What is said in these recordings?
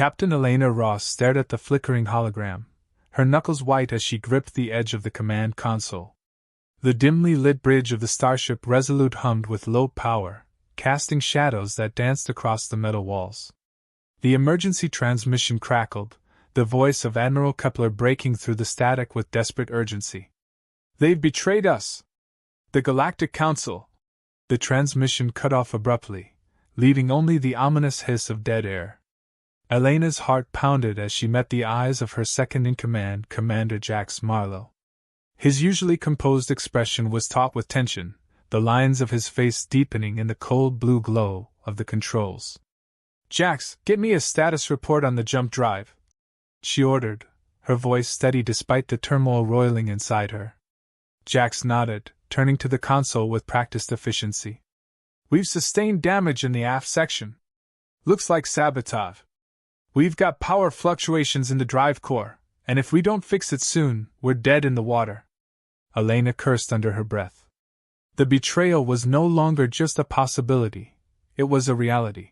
Captain Elena Ross stared at the flickering hologram, her knuckles white as she gripped the edge of the command console. The dimly lit bridge of the starship Resolute hummed with low power, casting shadows that danced across the metal walls. The emergency transmission crackled, the voice of Admiral Kepler breaking through the static with desperate urgency. "They've betrayed us! The Galactic Council!" The transmission cut off abruptly, leaving only the ominous hiss of dead air. Elena's heart pounded as she met the eyes of her second-in-command, Commander Jax Marlowe. His usually composed expression was taut with tension, the lines of his face deepening in the cold blue glow of the controls. "Jax, get me a status report on the jump drive," she ordered, her voice steady despite the turmoil roiling inside her. Jax nodded, turning to the console with practiced efficiency. "We've sustained damage in the aft section. Looks like sabotage. We've got power fluctuations in the drive core, and if we don't fix it soon, we're dead in the water." Elena cursed under her breath. The betrayal was no longer just a possibility, it was a reality.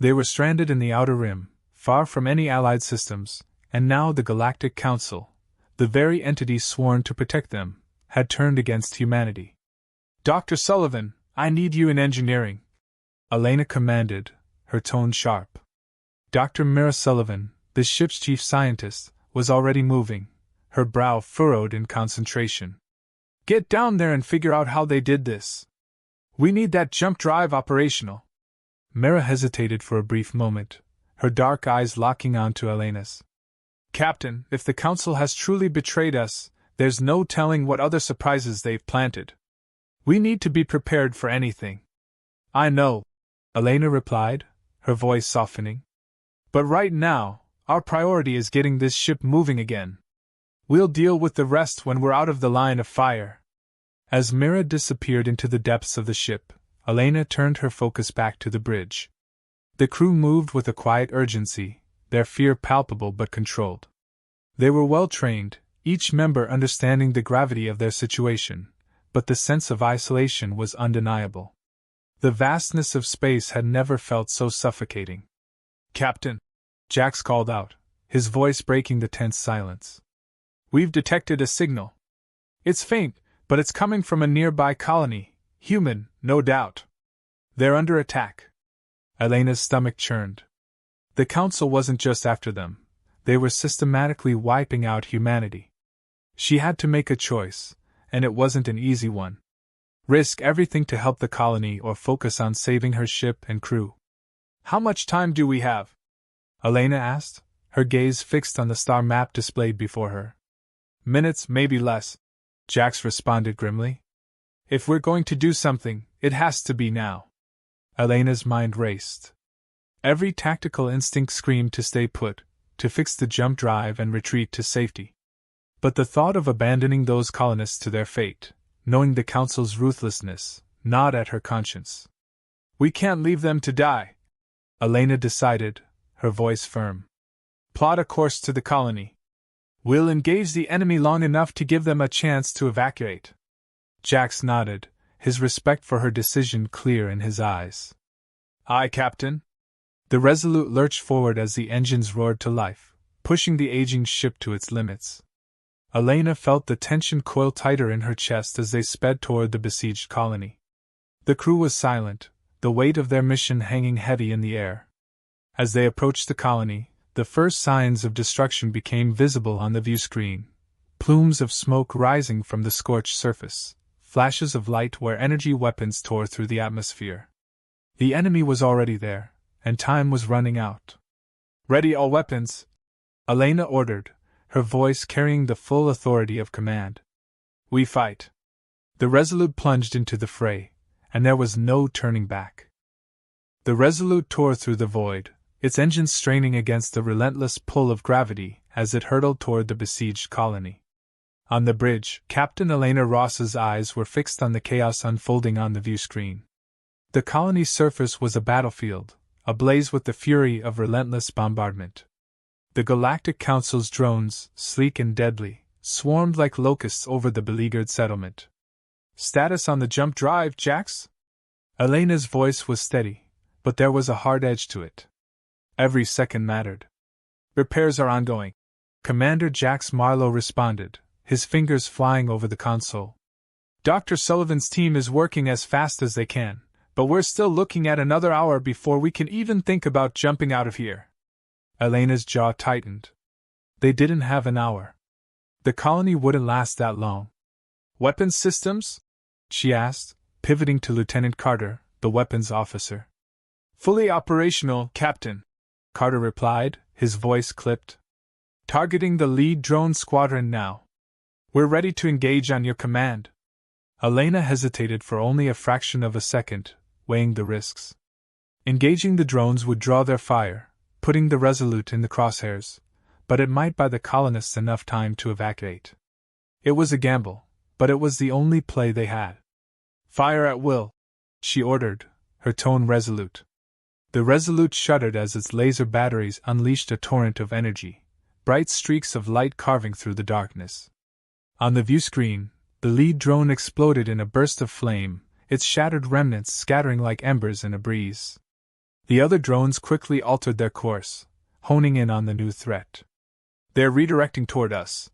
They were stranded in the Outer Rim, far from any Allied systems, and now the Galactic Council, the very entity sworn to protect them, had turned against humanity. "Dr. Sullivan, I need you in engineering," Elena commanded, her tone sharp. Dr. Mira Sullivan, the ship's chief scientist, was already moving, her brow furrowed in concentration. "Get down there and figure out how they did this. We need that jump drive operational." Mira hesitated for a brief moment, her dark eyes locking onto Elena's. "Captain, if the Council has truly betrayed us, there's no telling what other surprises they've planted. We need to be prepared for anything." "I know," Elena replied, her voice softening. "But right now, our priority is getting this ship moving again. We'll deal with the rest when we're out of the line of fire." As Mira disappeared into the depths of the ship, Elena turned her focus back to the bridge. The crew moved with a quiet urgency, their fear palpable but controlled. They were well trained, each member understanding the gravity of their situation, but the sense of isolation was undeniable. The vastness of space had never felt so suffocating. "Captain," Jax called out, his voice breaking the tense silence. "We've detected a signal. It's faint, but it's coming from a nearby colony, human, no doubt. They're under attack." Elena's stomach churned. The Council wasn't just after them, they were systematically wiping out humanity. She had to make a choice, and it wasn't an easy one. Risk everything to help the colony or focus on saving her ship and crew. "How much time do we have?" Elena asked, her gaze fixed on the star map displayed before her. "Minutes, maybe less," Jax responded grimly. "If we're going to do something, it has to be now." Elena's mind raced. Every tactical instinct screamed to stay put, to fix the jump drive and retreat to safety. But the thought of abandoning those colonists to their fate, knowing the Council's ruthlessness, gnawed at her conscience. "We can't leave them to die," Elena decided, her voice firm. "Plot a course to the colony. We'll engage the enemy long enough to give them a chance to evacuate." Jax nodded, his respect for her decision clear in his eyes. "Aye, Captain." The Resolute lurched forward as the engines roared to life, pushing the aging ship to its limits. Elena felt the tension coil tighter in her chest as they sped toward the besieged colony. The crew was silent, the weight of their mission hanging heavy in the air. As they approached the colony, the first signs of destruction became visible on the view screen. Plumes of smoke rising from the scorched surface, flashes of light where energy weapons tore through the atmosphere. The enemy was already there, and time was running out. "Ready all weapons," Elena ordered, her voice carrying the full authority of command. "We fight." The Resolute plunged into the fray, and there was no turning back. The Resolute tore through the void, its engines straining against the relentless pull of gravity as it hurtled toward the besieged colony. On the bridge, Captain Elena Ross's eyes were fixed on the chaos unfolding on the view screen. The colony's surface was a battlefield, ablaze with the fury of relentless bombardment. The Galactic Council's drones, sleek and deadly, swarmed like locusts over the beleaguered settlement. "Status on the jump drive, Jax?" Elena's voice was steady, but there was a hard edge to it. Every second mattered. Repairs are ongoing, Commander Jax Marlowe responded, his fingers flying over the console. Dr. Sullivan's team is working as fast as they can, but we're still looking at another hour before we can even think about jumping out of here. Elena's jaw tightened. They didn't have an hour. The colony wouldn't last that long. Weapons systems? She asked, pivoting to Lieutenant Carter, the weapons officer. Fully operational, Captain, Carter replied, his voice clipped. Targeting the lead drone squadron now. We're ready to engage on your command. Elena hesitated for only a fraction of a second, weighing the risks. Engaging the drones would draw their fire, putting the Resolute in the crosshairs, but it might buy the colonists enough time to evacuate. It was a gamble, but it was the only play they had. Fire at will, she ordered, her tone resolute. The Resolute shuddered as its laser batteries unleashed a torrent of energy, bright streaks of light carving through the darkness. On the view screen, the lead drone exploded in a burst of flame, its shattered remnants scattering like embers in a breeze. The other drones quickly altered their course, honing in on the new threat. They're redirecting toward us,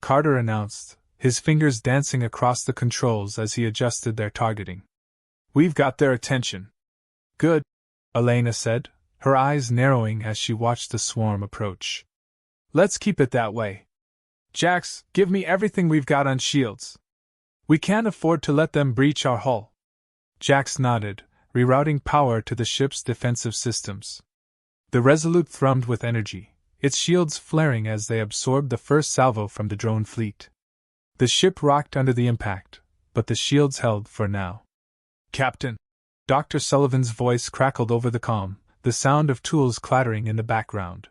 Carter announced, his fingers dancing across the controls as he adjusted their targeting. We've got their attention. Good, Elena said, her eyes narrowing as she watched the swarm approach. Let's keep it that way. Jax, give me everything we've got on shields. We can't afford to let them breach our hull. Jax nodded, rerouting power to the ship's defensive systems. The Resolute thrummed with energy, its shields flaring as they absorbed the first salvo from the drone fleet. The ship rocked under the impact, but the shields held for now. Captain! Dr. Sullivan's voice crackled over the comm, the sound of tools clattering in the background.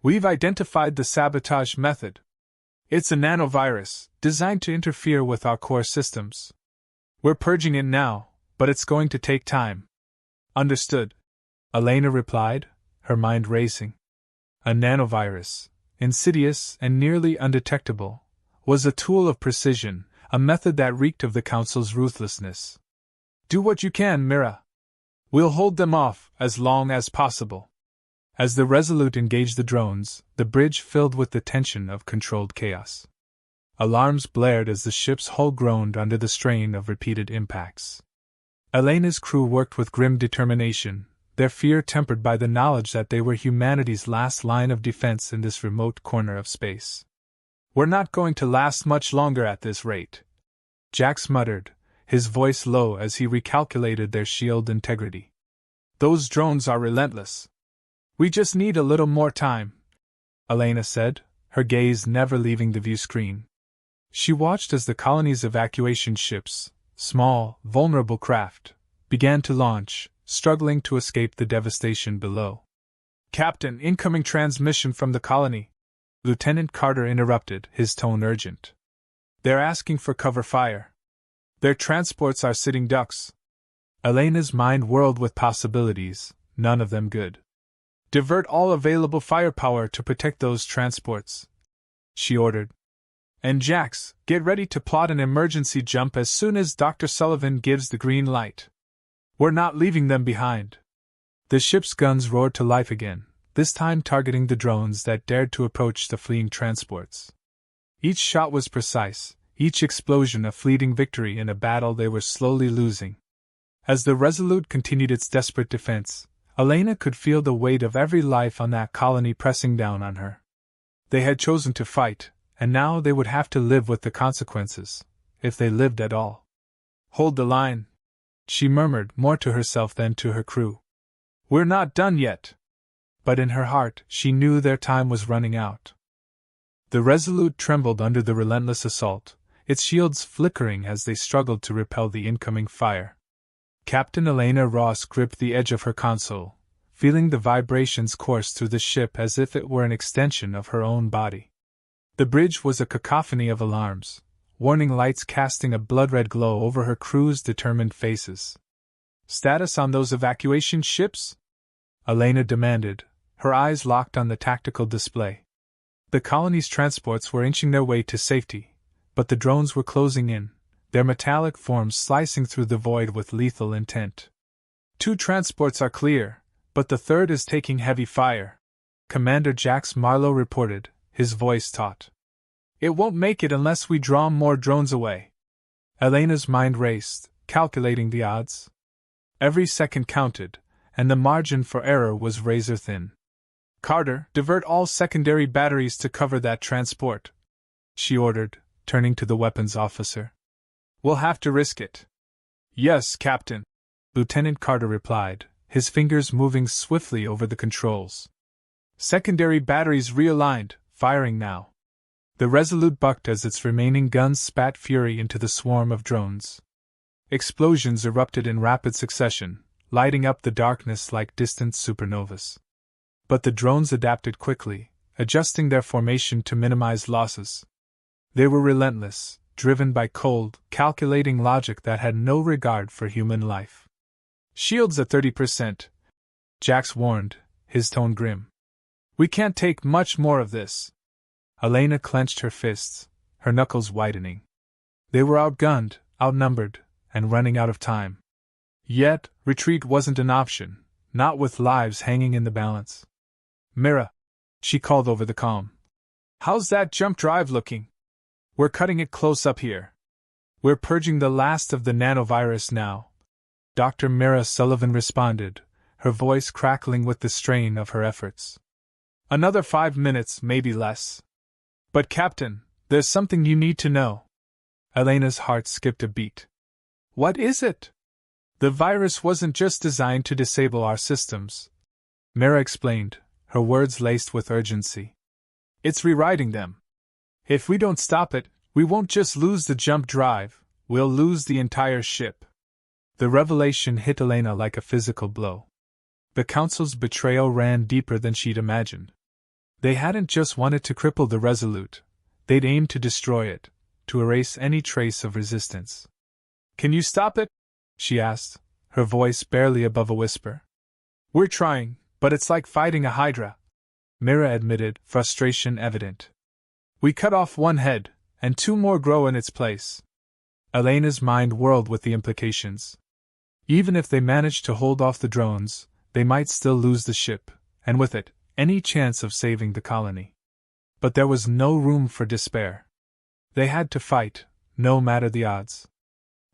We've identified the sabotage method. It's a nanovirus, designed to interfere with our core systems. We're purging it now, but it's going to take time. Understood, Elena replied, her mind racing. A nanovirus, insidious and nearly undetectable, was a tool of precision, a method that reeked of the Council's ruthlessness. Do what you can, Mira. We'll hold them off as long as possible. As the Resolute engaged the drones, the bridge filled with the tension of controlled chaos. Alarms blared as the ship's hull groaned under the strain of repeated impacts. Elena's crew worked with grim determination, their fear tempered by the knowledge that they were humanity's last line of defense in this remote corner of space. We're not going to last much longer at this rate, Jax muttered, his voice low as he recalculated their shield integrity. Those drones are relentless. We just need a little more time, Elena said, her gaze never leaving the view screen. She watched as the colony's evacuation ships, small, vulnerable craft, began to launch, struggling to escape the devastation below. Captain, incoming transmission from the colony, Lieutenant Carter interrupted, his tone urgent. They're asking for cover fire. Their transports are sitting ducks. Elena's mind whirled with possibilities, none of them good. Divert all available firepower to protect those transports, she ordered. And Jax, get ready to plot an emergency jump as soon as Dr. Sullivan gives the green light. We're not leaving them behind. The ship's guns roared to life again, this time targeting the drones that dared to approach the fleeing transports. Each shot was precise, each explosion a fleeting victory in a battle they were slowly losing. As the Resolute continued its desperate defense, Elena could feel the weight of every life on that colony pressing down on her. They had chosen to fight, and now they would have to live with the consequences, if they lived at all. Hold the line, she murmured, more to herself than to her crew. We're not done yet. But in her heart, she knew their time was running out. The Resolute trembled under the relentless assault, its shields flickering as they struggled to repel the incoming fire. Captain Elena Ross gripped the edge of her console, feeling the vibrations course through the ship as if it were an extension of her own body. The bridge was a cacophony of alarms, warning lights casting a blood-red glow over her crew's determined faces. Status on those evacuation ships? Elena demanded, her eyes locked on the tactical display. The colony's transports were inching their way to safety, but the drones were closing in, their metallic forms slicing through the void with lethal intent. 2 transports are clear, but the third is taking heavy fire, Commander Jax Marlowe reported, his voice taut. It won't make it unless we draw more drones away. Elena's mind raced, calculating the odds. Every second counted, and the margin for error was razor thin. Carter, divert all secondary batteries to cover that transport, she ordered, turning to the weapons officer. We'll have to risk it. Yes, Captain, Lieutenant Carter replied, his fingers moving swiftly over the controls. Secondary batteries realigned, firing now. The Resolute bucked as its remaining guns spat fury into the swarm of drones. Explosions erupted in rapid succession, lighting up the darkness like distant supernovas. But the drones adapted quickly, adjusting their formation to minimize losses. They were relentless, driven by cold, calculating logic that had no regard for human life. Shields at 30%, Jax warned, his tone grim. We can't take much more of this. Elena clenched her fists, her knuckles widening. They were outgunned, outnumbered, and running out of time. Yet, retreat wasn't an option, not with lives hanging in the balance. Mira, she called over the comm. How's that jump drive looking? We're cutting it close up here. We're purging the last of the nanovirus now. Dr. Mira Sullivan responded, her voice crackling with the strain of her efforts. Another 5 minutes, maybe less. But Captain, there's something you need to know. Elena's heart skipped a beat. What is it? The virus wasn't just designed to disable our systems, Mira explained, her words laced with urgency. It's rewriting them. If we don't stop it, we won't just lose the jump drive, we'll lose the entire ship. The revelation hit Elena like a physical blow. The Council's betrayal ran deeper than she'd imagined. They hadn't just wanted to cripple the Resolute, they'd aimed to destroy it, to erase any trace of resistance. Can you stop it? She asked, her voice barely above a whisper. We're trying, but it's like fighting a hydra, Mira admitted, frustration evident. We cut off one head, and 2 more grow in its place. Elena's mind whirled with the implications. Even if they managed to hold off the drones, they might still lose the ship, and with it, any chance of saving the colony. But there was no room for despair. They had to fight, no matter the odds.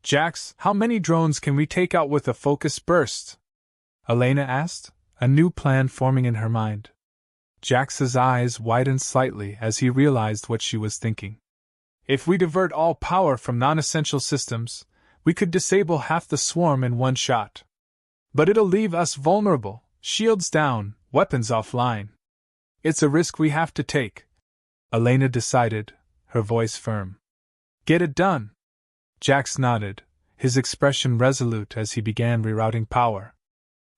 Jax, how many drones can we take out with a focus burst? Elena asked, a new plan forming in her mind. Jax's eyes widened slightly as he realized what she was thinking. If we divert all power from non-essential systems, we could disable half the swarm in one shot. But it'll leave us vulnerable, shields down, weapons offline. It's a risk we have to take, Elena decided, her voice firm. Get it done. Jax nodded, his expression resolute as he began rerouting power.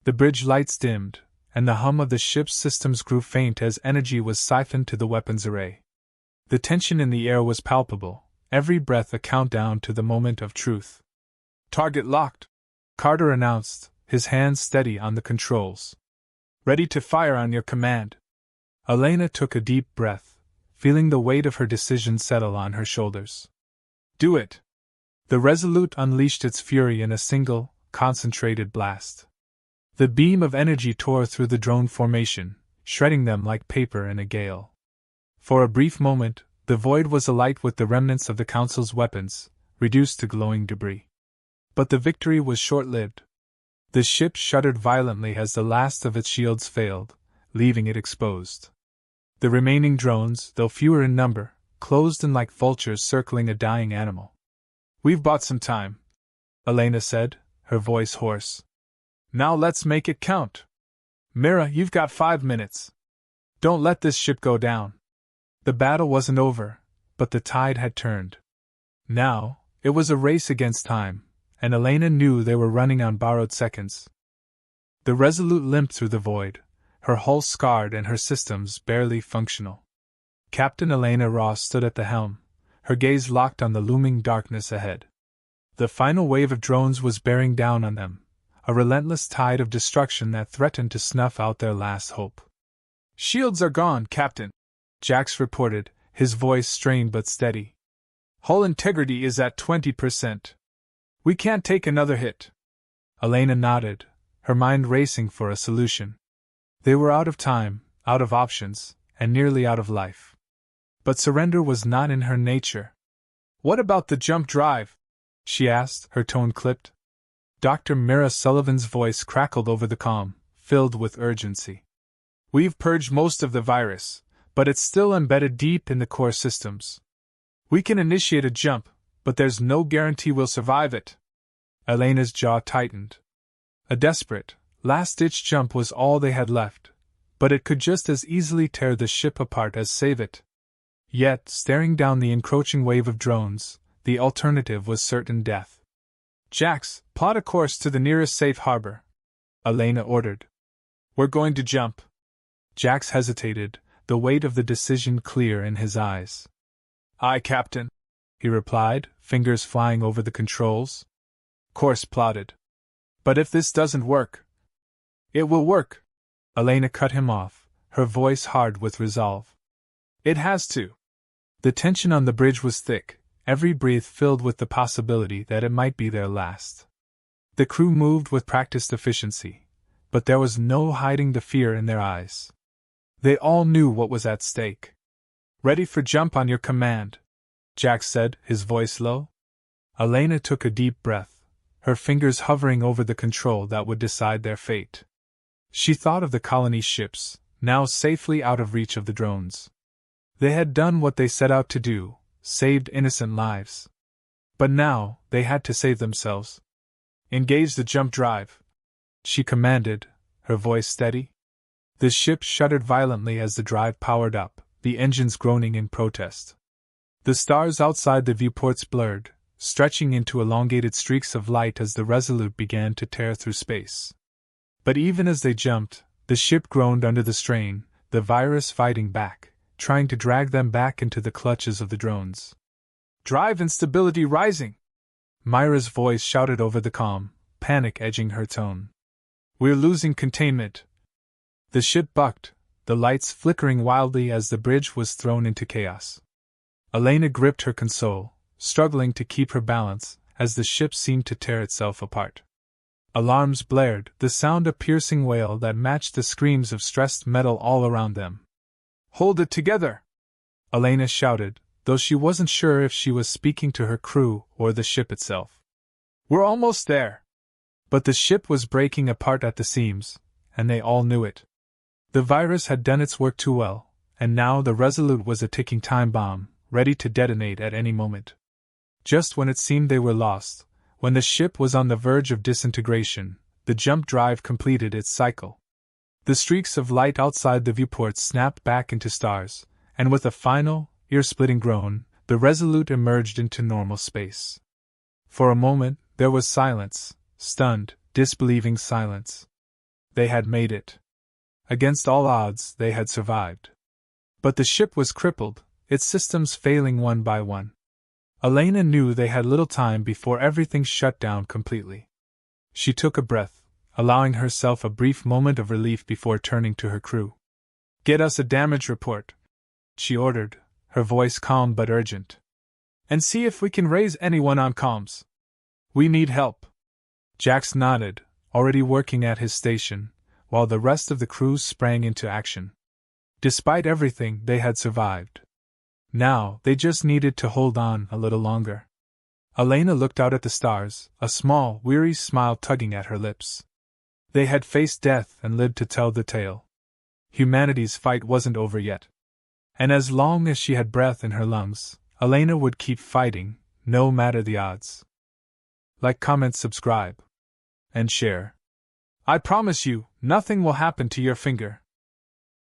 The bridge lights dimmed, and the hum of the ship's systems grew faint as energy was siphoned to the weapons array. The tension in the air was palpable, every breath a countdown to the moment of truth. Target locked, Carter announced, his hands steady on the controls. Ready to fire on your command. Elena took a deep breath, feeling the weight of her decision settle on her shoulders. Do it. The Resolute unleashed its fury in a single, concentrated blast. The beam of energy tore through the drone formation, shredding them like paper in a gale. For a brief moment, the void was alight with the remnants of the Council's weapons, reduced to glowing debris. But the victory was short-lived. The ship shuddered violently as the last of its shields failed, leaving it exposed. The remaining drones, though fewer in number, closed in like vultures circling a dying animal. We've bought some time, Elena said, her voice hoarse. Now let's make it count. Mira, you've got 5 minutes. Don't let this ship go down. The battle wasn't over, but the tide had turned. Now, it was a race against time, and Elena knew they were running on borrowed seconds. The Resolute limped through the void, her hull scarred and her systems barely functional. Captain Elena Ross stood at the helm, her gaze locked on the looming darkness ahead. The final wave of drones was bearing down on them, a relentless tide of destruction that threatened to snuff out their last hope. Shields are gone, Captain, Jax reported, his voice strained but steady. Hull integrity is at 20%. We can't take another hit. Elena nodded, her mind racing for a solution. They were out of time, out of options, and nearly out of life. But surrender was not in her nature. "What about the jump drive?" she asked, her tone clipped. Dr. Mira Sullivan's voice crackled over the comm, filled with urgency. "We've purged most of the virus, but it's still embedded deep in the core systems. We can initiate a jump, but there's no guarantee we'll survive it." Elena's jaw tightened. A desperate, last-ditch jump was all they had left, but it could just as easily tear the ship apart as save it. Yet, staring down the encroaching wave of drones, the alternative was certain death. "Jax, plot a course to the nearest safe harbor," Elena ordered. "We're going to jump." Jax hesitated, the weight of the decision clear in his eyes. "Aye, Captain," he replied, fingers flying over the controls. "Course plotted. But if this doesn't work—" "It will work," Elena cut him off, her voice hard with resolve. "It has to." The tension on the bridge was thick, every breath filled with the possibility that it might be their last. The crew moved with practiced efficiency, but there was no hiding the fear in their eyes. They all knew what was at stake. "Ready for jump on your command," Jack said, his voice low. Elena took a deep breath, her fingers hovering over the control that would decide their fate. She thought of the colony ships, now safely out of reach of the drones. They had done what they set out to do, saved innocent lives. But now, they had to save themselves. "Engage the jump drive," she commanded, her voice steady. The ship shuddered violently as the drive powered up, the engines groaning in protest. The stars outside the viewports blurred, stretching into elongated streaks of light as the Resolute began to tear through space. But even as they jumped, the ship groaned under the strain, the virus fighting back, trying to drag them back into the clutches of the drones. "Drive instability rising!" Myra's voice shouted over the comm, panic edging her tone. "We're losing containment." The ship bucked, the lights flickering wildly as the bridge was thrown into chaos. Elena gripped her console, struggling to keep her balance, as the ship seemed to tear itself apart. Alarms blared, the sound a piercing wail that matched the screams of stressed metal all around them. "Hold it together!" Elena shouted, though she wasn't sure if she was speaking to her crew or the ship itself. "We're almost there!" But the ship was breaking apart at the seams, and they all knew it. The virus had done its work too well, and now the Resolute was a ticking time bomb, ready to detonate at any moment. Just when it seemed they were lost, when the ship was on the verge of disintegration, the jump drive completed its cycle. The streaks of light outside the viewports snapped back into stars, and with a final, ear-splitting groan, the Resolute emerged into normal space. For a moment, there was silence, stunned, disbelieving silence. They had made it. Against all odds, they had survived. But the ship was crippled, its systems failing one by one. Elena knew they had little time before everything shut down completely. She took a breath, allowing herself a brief moment of relief before turning to her crew. "Get us a damage report," she ordered, her voice calm but urgent. "And see if we can raise anyone on comms. We need help." Jax nodded, already working at his station, while the rest of the crew sprang into action. Despite everything, they had survived. Now, they just needed to hold on a little longer. Elena looked out at the stars, a small, weary smile tugging at her lips. They had faced death and lived to tell the tale. Humanity's fight wasn't over yet. And as long as she had breath in her lungs, Elena would keep fighting, no matter the odds. Like, comment, subscribe. And share. I promise you, nothing will happen to your finger.